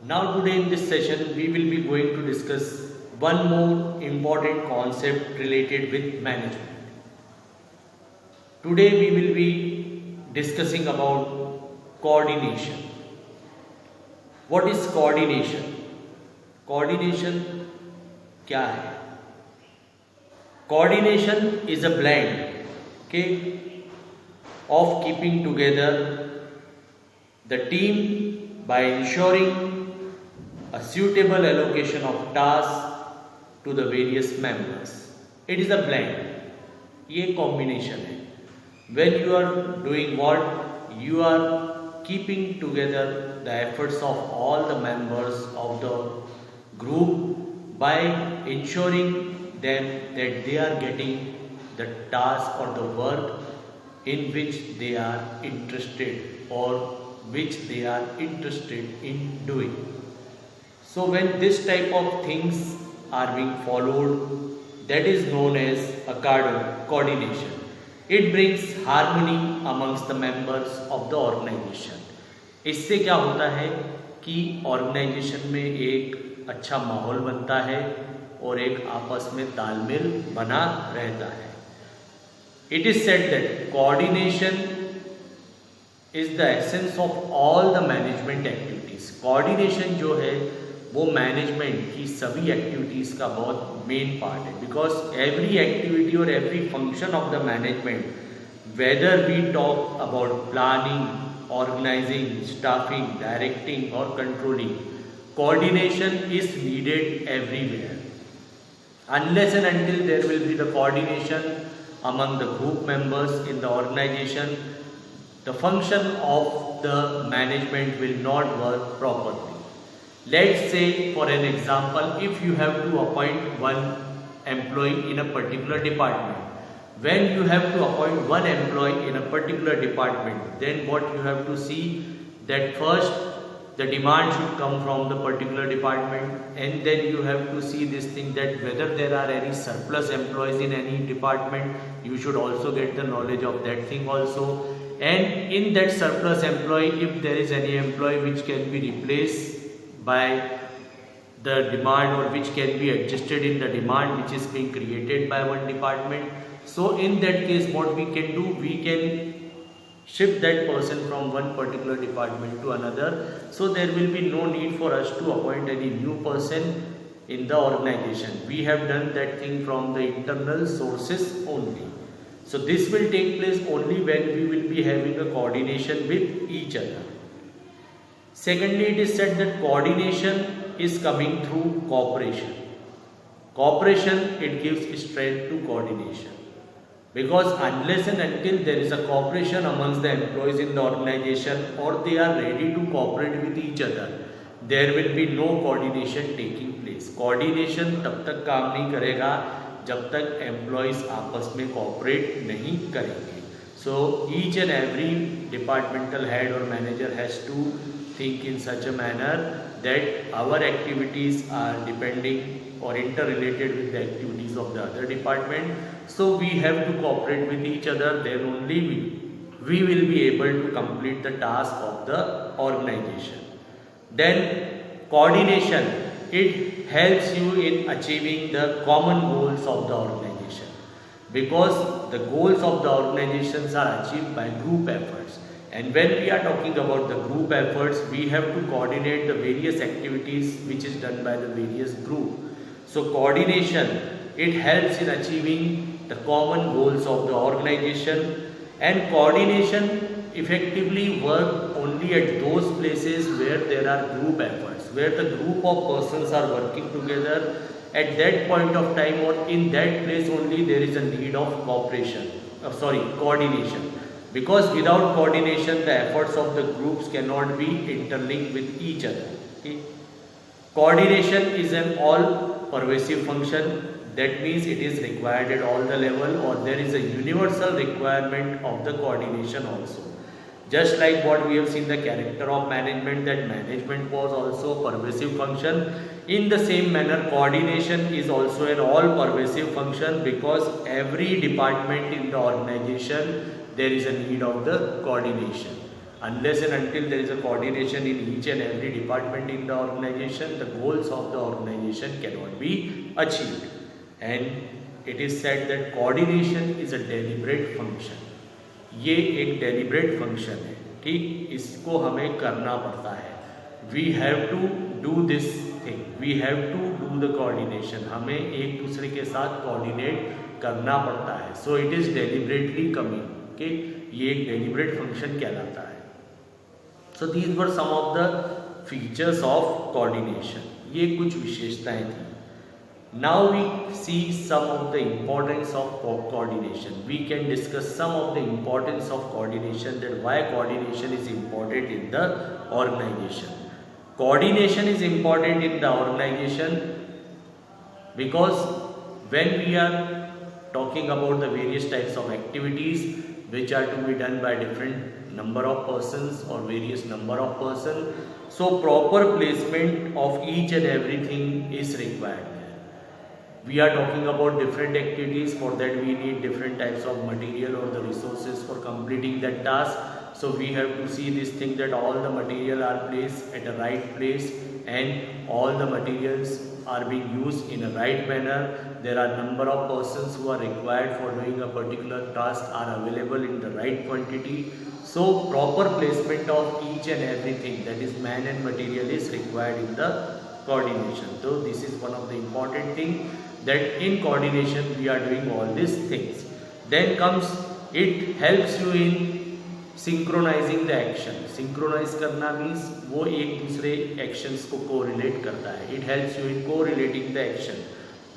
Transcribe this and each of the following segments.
Now today in this session we will be going to discuss one more important concept related with management. Today we will be discussing about coordination. What is coordination? Coordination क्या है? Coordination is a blend, of keeping together the team by ensuring a suitable allocation of tasks to the various members. It is a blend. ये combination है. When you are doing what? You are keeping together the efforts of all the members of the group by ensuring them that they are getting the task or the work in which they are interested or which they are interested in doing. So when this type of things are being followed, that is known as a coordination. It brings harmony amongst the members of the organization. इससे क्या होता है कि organisation में एक अच्छा माहौल बनता है और एक आपस में तालमेल बना रहता है. It is said that coordination is the essence of all the management activities. Coordination जो है वो मैनेजमेंट की सभी एक्टिविटीज़ का बहुत मेन पार्ट है. बिकॉज एवरी एक्टिविटी और every function of the management, whether we talk about planning, organizing, staffing, directing or controlling, coordination is needed everywhere. Unless and until there will be the coordination among the group members in the organization, the function of the management will not work properly. Let's say for an example, if you have to appoint one employee in a particular department, when you have to appoint one employee in a particular department, then what you have to see that first the demand should come from the particular department, and then you have to see this thing that whether there are any surplus employees in any department, you should also get the knowledge of that thing also. And in that surplus employee, if there is any employee which can be replaced by the demand or which can be adjusted in the demand which is being created by one department, so in that case what we can do, we can shift that person from one particular department to another, so there will be no need for us to appoint any new person in the organization. We have done that thing from the internal sources only. So this will take place only when we will be having a coordination with each other. Secondly, it is said that coordination is coming through cooperation. Cooperation, it gives strength to coordination. Because unless and until there is a cooperation amongst the employees in the organization or they are ready to cooperate with each other, there will be no coordination taking place. Coordination तब तक काम नहीं करेगा जब तक employees आपस में cooperate नहीं करेंगे. So each and every departmental head or manager has to think in such a manner that our activities are depending or interrelated with the activities of the other department. So we have to cooperate with each other, then only we will be able to complete the task of the organization. Then coordination, it helps you in achieving the common goals of the organization, because the goals of the organizations are achieved by group efforts. And when we are talking about the group efforts, we have to coordinate the various activities which is done by the various group. So coordination, it helps in achieving the common goals of the organization, and coordination effectively work only at those places where there are group efforts, where the group of persons are working together. At that point of time or in that place only there is a need of coordination. Because without coordination, the efforts of the groups cannot be interlinked with each other. Okay? Coordination is an all-pervasive function. That means it is required at all the level, or there is a universal requirement of the coordination also. Just like what we have seen the character of management, that management was also a pervasive function. In the same manner, coordination is also an all-pervasive function, because every department in the organization there is a need of the coordination. Unless and until there is a coordination in each and every department in the organization, the goals of the organization cannot be achieved. And it is said that coordination is a deliberate function. ये एक deliberate function है, ठीक, इसको हमें करना पड़ता है. We have to do this thing, we have to do the coordination. हमें एक दूसरे के साथ coordinate करना पड़ता है. So it is deliberately coming. Okay, ये एक deliberate function कहलाता है. So these were some of the features of coordination. ये कुछ विशेषताएं थी. Now we see some of the importance of coordination. We can discuss some of the importance of coordination, that why coordination is important in the organization. Coordination is important in the organization because when we are talking about the various types of activities which are to be done by different number of persons or various number of persons, so proper placement of each and everything is required. We are talking about different activities. For that we need different types of material or the resources for completing that task. So we have to see this thing that all the material are placed at the right place and all the materials are being used in a right manner. There are number of persons who are required for doing a particular task are available in the right quantity. So proper placement of each and everything, that is man and material, is required in the coordination. So this is one of the important thing, that in coordination we are doing all these things. Then comes, it helps you in synchronizing the action. Synchronize करना means वो एक दूसरे actions को correlate करता है. It helps you in correlating the action.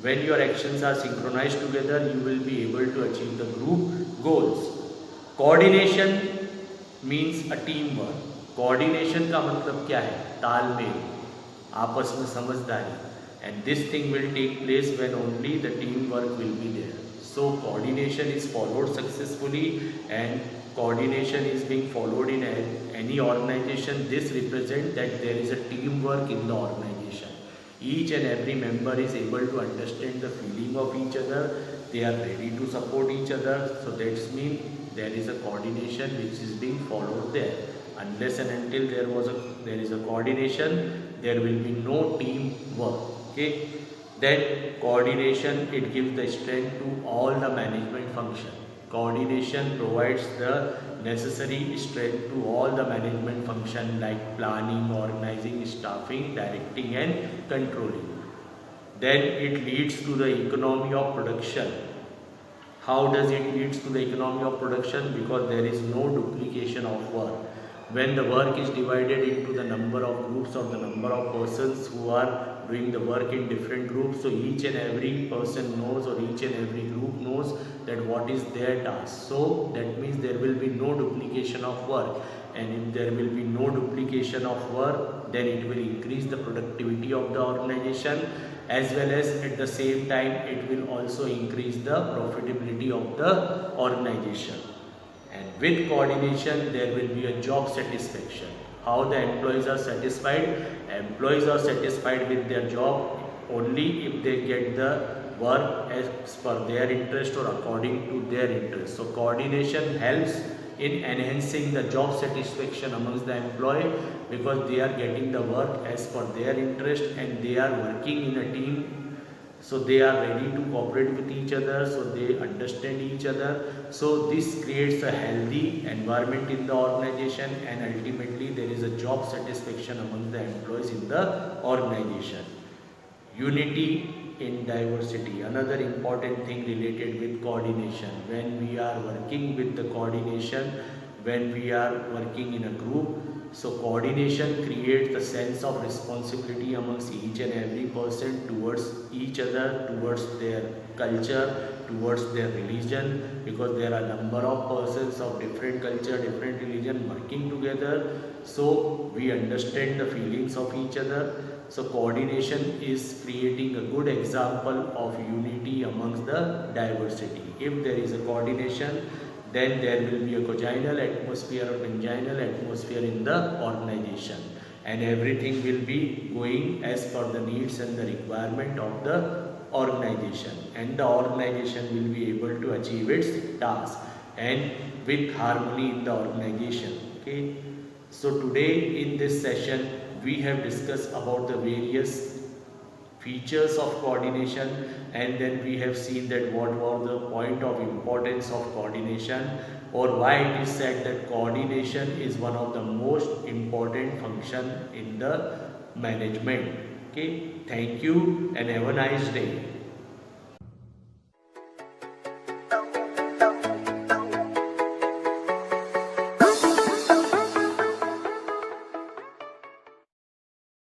When your actions are synchronized together, you will be able to achieve the group goals. Coordination means a teamwork. Coordination का मतलब क्या है? तालमेल, आपस में समझदारी. And this thing will take place when only the teamwork will be there. So coordination is followed successfully, and coordination is being followed in any organization. This represents that there is a teamwork in the organization. Each and every member is able to understand the feeling of each other. They are ready to support each other. So that means there is a coordination which is being followed there. Unless and until there is a coordination, there will be no teamwork. Okay, then coordination, it gives the strength to all the management function. Coordination provides the necessary strength to all the management function like planning, organizing, staffing, directing and controlling. Then it leads to the economy of production. How does it lead to the economy of production? Because there is no duplication of work. When the work is divided into the number of groups or the number of persons who are doing the work in different groups, so each and every person knows or each and every group knows that what is their task. So that means there will be no duplication of work, and if there will be no duplication of work, then it will increase the productivity of the organization, as well as at the same time it will also increase the profitability of the organization. And with coordination there will be a job satisfaction. How the employees are satisfied? Employees are satisfied with their job only if they get the work as per their interest or according to their interest. So coordination helps in enhancing the job satisfaction amongst the employee, because they are getting the work as per their interest and they are working in a team. So they are ready to cooperate with each other, so they understand each other. So this creates a healthy environment in the organization, and ultimately there is a job satisfaction among the employees in the organization. Unity in diversity, another important thing related with coordination. When we are working with the coordination, when we are working in a group, so coordination creates the sense of responsibility amongst each and every person towards each other, towards their culture, towards their religion, because there are number of persons of different culture, different religion working together. So we understand the feelings of each other. So coordination is creating a good example of unity amongst the diversity. If there is a coordination, then there will be a congenial atmosphere or congenial atmosphere in the organization, and everything will be going as per the needs and the requirement of the organization, and the organization will be able to achieve its task. and with harmony in the organization. Okay, so today in this session we have discussed about the various features of coordination, and then we have seen that what was the point of importance of coordination, or why it is said that coordination is one of the most important function in the management. Okay, thank you and have a nice day.